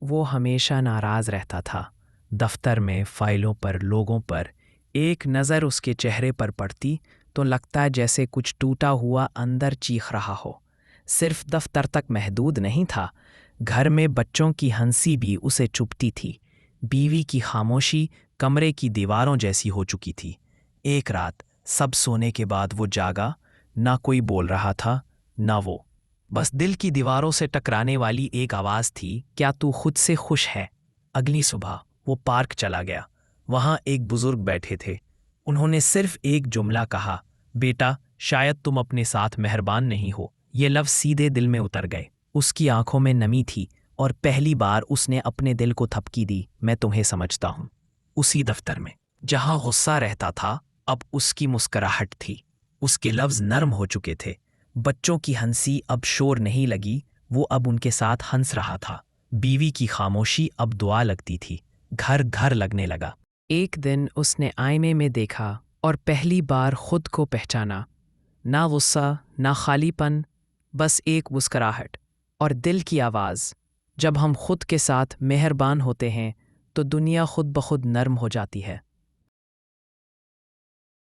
وہ ہمیشہ ناراض رہتا تھا۔ دفتر میں فائلوں پر لوگوں پر ایک نظر اس کے چہرے پر پڑتی تو لگتا جیسے کچھ ٹوٹا ہوا اندر چیخ رہا ہو۔ صرف دفتر تک محدود نہیں تھا، گھر میں بچوں کی ہنسی بھی اسے چبھتی تھی۔ بیوی کی خاموشی کمرے کی دیواروں جیسی ہو چکی تھی۔ ایک رات سب سونے کے بعد وہ جاگا، نہ کوئی بول رہا تھا نہ وہ، بس دل کی دیواروں سے ٹکرانے والی ایک آواز تھی، کیا تو خود سے خوش ہے؟ اگلی صبح وہ پارک چلا گیا۔ وہاں ایک بزرگ بیٹھے تھے۔ انہوں نے صرف ایک جملہ کہا، بیٹا شاید تم اپنے ساتھ مہربان نہیں ہو۔ یہ لفظ سیدھے دل میں اتر گئے۔ اس کی آنکھوں میں نمی تھی اور پہلی بار اس نے اپنے دل کو تھپکی دی، میں تمہیں سمجھتا ہوں۔ اسی دفتر میں جہاں غصہ رہتا تھا اب اس کی مسکراہٹ تھی۔ اس کے لفظ نرم ہو چکے تھے۔ بچوں کی ہنسی اب شور نہیں لگی، وہ اب ان کے ساتھ ہنس رہا تھا۔ بیوی کی خاموشی اب دعا لگتی تھی۔ گھر گھر لگنے لگا۔ ایک دن اس نے آئینے میں دیکھا اور پہلی بار خود کو پہچانا۔ نہ غصہ نہ خالی پن، بس ایک مسکراہٹ اور دل کی آواز، جب ہم خود کے ساتھ مہربان ہوتے ہیں تو دنیا خود بخود نرم ہو جاتی ہے۔